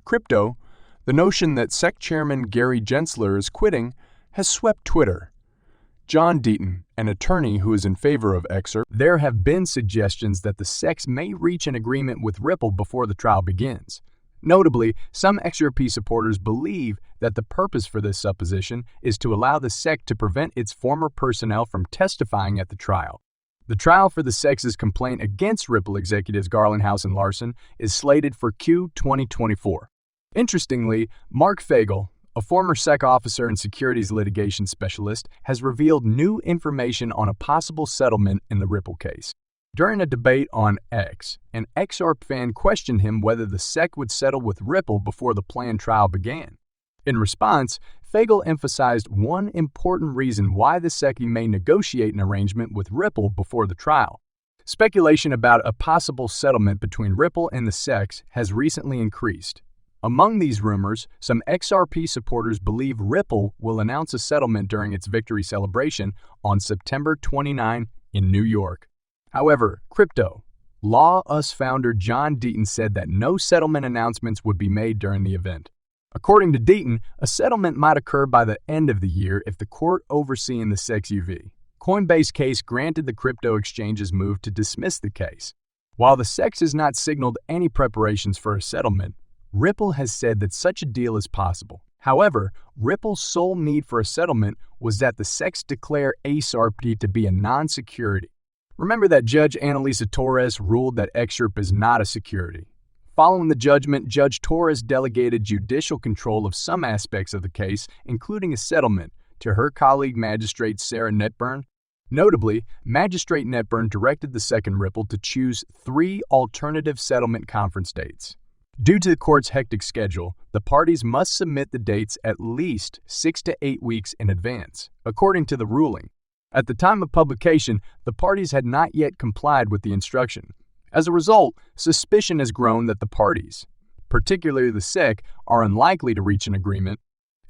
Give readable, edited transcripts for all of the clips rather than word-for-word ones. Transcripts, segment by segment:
crypto, the notion that SEC Chairman Gary Gensler is quitting has swept Twitter. John Deaton, an attorney who is in favor of XRP, there have been suggestions that the SEC may reach an agreement with Ripple before the trial begins. Notably, some XRP supporters believe that the purpose for this supposition is to allow the SEC to prevent its former personnel from testifying at the trial. The trial for the SEC's complaint against Ripple executives Garlinghouse and Larson is slated for Q 2024. Interestingly, Mark Fagel, a former SEC officer and securities litigation specialist, has revealed new information on a possible settlement in the Ripple case. During a debate on X, an XRP fan questioned him whether the SEC would settle with Ripple before the planned trial began. In response, Fagel emphasized one important reason why the SEC may negotiate an arrangement with Ripple before the trial. Speculation about a possible settlement between Ripple and the SEC has recently increased. Among these rumors, some XRP supporters believe Ripple will announce a settlement during its victory celebration on September 29 in New York. However, Crypto Law Us founder John Deaton said that no settlement announcements would be made during the event. According to Deaton, a settlement might occur by the end of the year if the court overseeing the SEC Coinbase case granted the crypto exchange's move to dismiss the case. While the SEC has not signaled any preparations for a settlement, Ripple has said that such a deal is possible. However, Ripple's sole need for a settlement was that the SEC declare XRP to be a non-security. Remember that Judge Annalisa Torres ruled that XRP is not a security. Following the judgment, Judge Torres delegated judicial control of some aspects of the case, including a settlement, to her colleague Magistrate Sarah Netburn. Notably, Magistrate Netburn directed the second Ripple to choose 3 alternative settlement conference dates. Due to the court's hectic schedule, the parties must submit the dates at least 6 to 8 weeks in advance, according to the ruling. At the time of publication, the parties had not yet complied with the instruction. As a result, suspicion has grown that the parties, particularly the SEC, are unlikely to reach an agreement.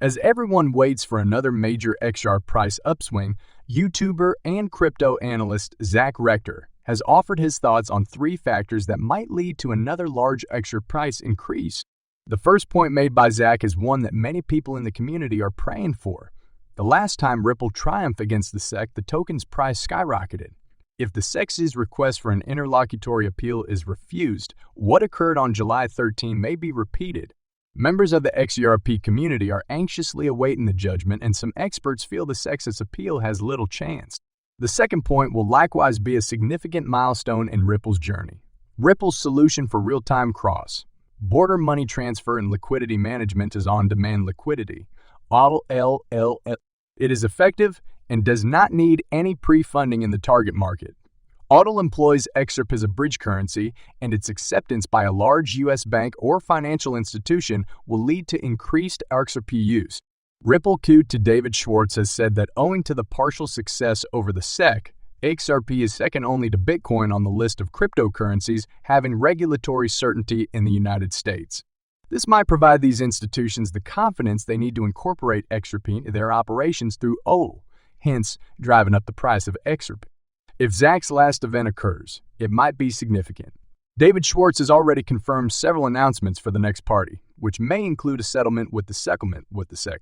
As everyone waits for another major XRP price upswing, YouTuber and crypto analyst Zach Rector has offered his thoughts on 3 factors that might lead to another large XRP price increase. The first point made by Zach is one that many people in the community are praying for. The last time Ripple triumphed against the SEC, the token's price skyrocketed. If the SEC's request for an interlocutory appeal is refused, what occurred on July 13 may be repeated. Members of the XRP community are anxiously awaiting the judgment, and some experts feel the SEC's appeal has little chance. The second point will likewise be a significant milestone in Ripple's journey. Ripple's solution for real-time cross-border money transfer and liquidity management is on-demand liquidity. It is effective and does not need any pre-funding in the target market. AUDL employs XRP as a bridge currency, and its acceptance by a large U.S. bank or financial institution will lead to increased XRP use. Ripple Q to David Schwartz has said that owing to the partial success over the SEC, XRP is second only to Bitcoin on the list of cryptocurrencies having regulatory certainty in the United States. This might provide these institutions the confidence they need to incorporate XRP into their operations through AUDL, hence driving up the price of XRP. If Zach's last event occurs, it might be significant. David Schwartz has already confirmed several announcements for the next party, which may include a settlement with the SEC.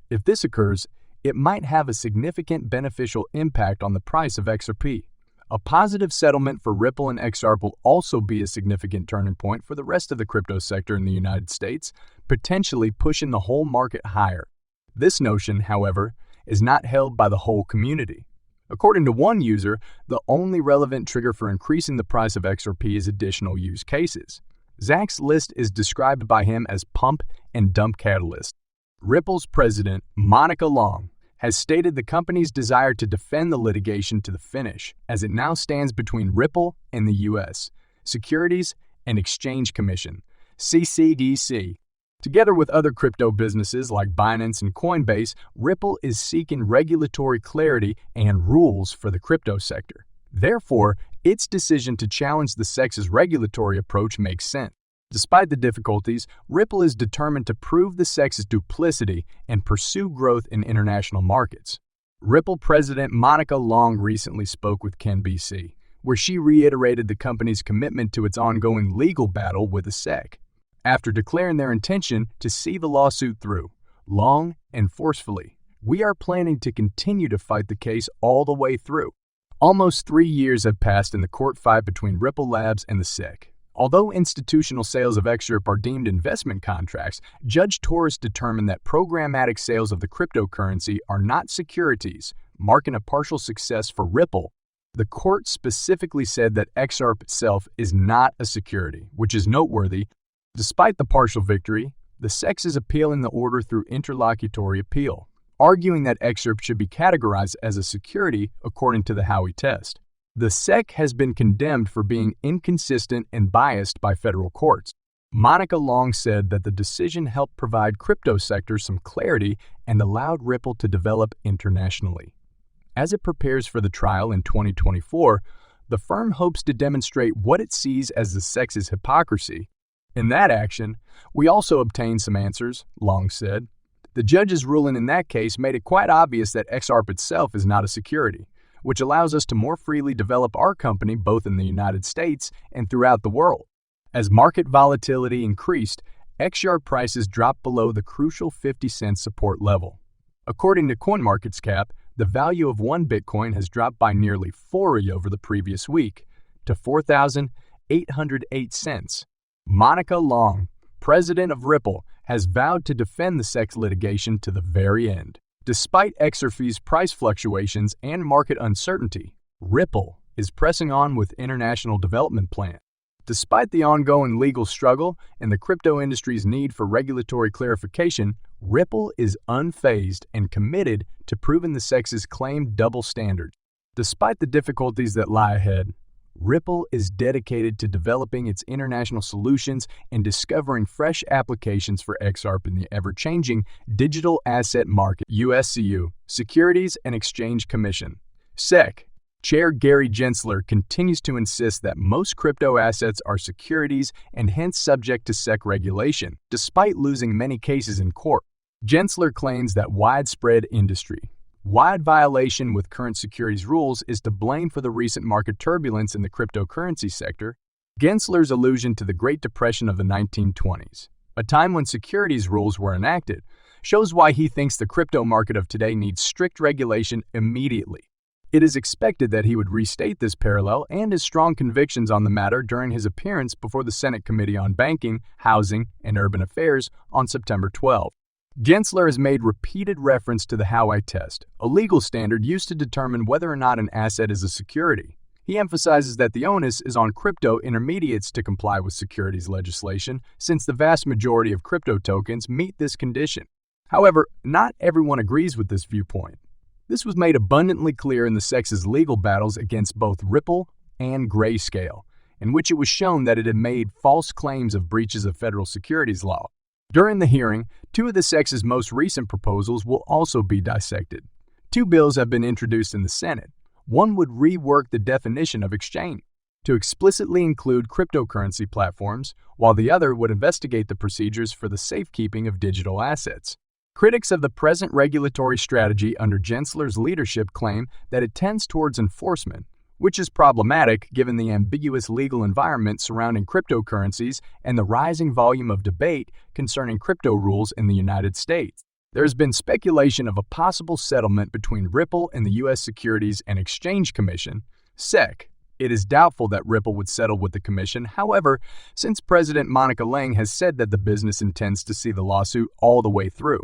If this occurs, it might have a significant beneficial impact on the price of XRP. A positive settlement for Ripple and XRP will also be a significant turning point for the rest of the crypto sector in the United States, potentially pushing the whole market higher. This notion, however, is not held by the whole community. According to one user, the only relevant trigger for increasing the price of XRP is additional use cases. Zach's list is described by him as pump and dump catalyst. Ripple's president, Monica Long, has stated the company's desire to defend the litigation to the finish, as it now stands between Ripple and the U.S. Securities and Exchange Commission, CCDC. Together with other crypto businesses like Binance and Coinbase, Ripple is seeking regulatory clarity and rules for the crypto sector. Therefore, its decision to challenge the SEC's regulatory approach makes sense. Despite the difficulties, Ripple is determined to prove the SEC's duplicity and pursue growth in international markets. Ripple President Monica Long recently spoke with CNBC, where she reiterated the company's commitment to its ongoing legal battle with the SEC. after declaring their intention to see the lawsuit through, long and forcefully. We are planning to continue to fight the case all the way through. Almost 3 years have passed in the court fight between Ripple Labs and the SEC. Although institutional sales of XRP are deemed investment contracts, Judge Torres determined that programmatic sales of the cryptocurrency are not securities, marking a partial success for Ripple. The court specifically said that XRP itself is not a security, which is noteworthy. Despite the partial victory, the SEC is appealing the order through interlocutory appeal, arguing that XRP should be categorized as a security according to the Howey test. The SEC has been condemned for being inconsistent and biased by federal courts. Monica Long said that the decision helped provide crypto sector some clarity and allowed Ripple to develop internationally. As it prepares for the trial in 2024, the firm hopes to demonstrate what it sees as the SEC's hypocrisy. In that action, we also obtained some answers, Long said. The judge's ruling in that case made it quite obvious that XRP itself is not a security, which allows us to more freely develop our company both in the United States and throughout the world. As market volatility increased, XRP prices dropped below the crucial 50-cent support level. According to CoinMarketCap, the value of one Bitcoin has dropped by nearly 40 over the previous week to 4,808 cents. Monica Long, president of Ripple, has vowed to defend the SEC litigation to the very end. Despite XRP's price fluctuations and market uncertainty, Ripple is pressing on with international development plans. Despite the ongoing legal struggle and the crypto industry's need for regulatory clarification, Ripple is unfazed and committed to proving the SEC's claimed double standards. Despite the difficulties that lie ahead, Ripple is dedicated to developing its international solutions and discovering fresh applications for XRP in the ever-changing digital asset market. USCU, Securities and Exchange Commission. SEC. Chair Gary Gensler continues to insist that most crypto assets are securities and hence subject to SEC regulation, despite losing many cases in court. Gensler claims that widespread wide violation with current securities rules is to blame for the recent market turbulence in the cryptocurrency sector. Gensler's allusion to the Great Depression of the 1920s, a time when securities rules were enacted, shows why he thinks the crypto market of today needs strict regulation immediately. It is expected that he would restate this parallel and his strong convictions on the matter during his appearance before the Senate Committee on Banking, Housing, and Urban Affairs on September 12. Gensler has made repeated reference to the Howey test, a legal standard used to determine whether or not an asset is a security. He emphasizes that the onus is on crypto intermediates to comply with securities legislation, since the vast majority of crypto tokens meet this condition. However, not everyone agrees with this viewpoint. This was made abundantly clear in the SEC's legal battles against both Ripple and Grayscale, in which it was shown that it had made false claims of breaches of federal securities law. During the hearing, two of the SEC's most recent proposals will also be dissected. Two bills have been introduced in the Senate. One would rework the definition of exchange to explicitly include cryptocurrency platforms, while the other would investigate the procedures for the safekeeping of digital assets. Critics of the present regulatory strategy under Gensler's leadership claim that it tends towards enforcement, which is problematic given the ambiguous legal environment surrounding cryptocurrencies and the rising volume of debate concerning crypto rules in the United States. There has been speculation of a possible settlement between Ripple and the U.S. Securities and Exchange Commission, SEC. It is doubtful that Ripple would settle with the commission. However, since President Monica Lang has said that the business intends to see the lawsuit all the way through.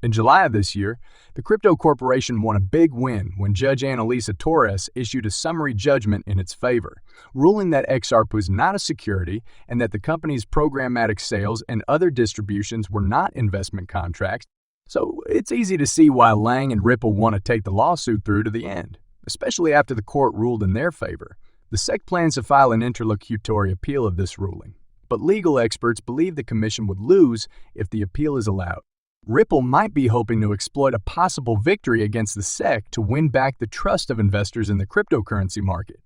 In July of this year, the crypto corporation won a big win when Judge Annalisa Torres issued a summary judgment in its favor, ruling that XRP was not a security and that the company's programmatic sales and other distributions were not investment contracts. So it's easy to see why Lang and Ripple want to take the lawsuit through to the end, especially after the court ruled in their favor. The SEC plans to file an interlocutory appeal of this ruling, but legal experts believe the commission would lose if the appeal is allowed. Ripple might be hoping to exploit a possible victory against the SEC to win back the trust of investors in the cryptocurrency market.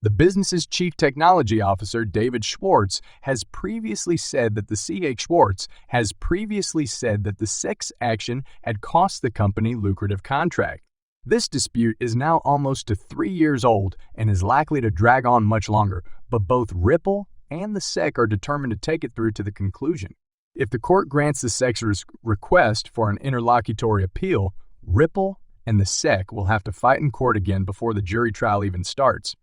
The business's chief technology officer, David Schwartz, has previously said that the SEC's action had cost the company lucrative contract. This dispute is now almost 3 years old and is likely to drag on much longer, but both Ripple and the SEC are determined to take it through to the conclusion. If the court grants the SEC's request for an interlocutory appeal, Ripple and the SEC will have to fight in court again before the jury trial even starts.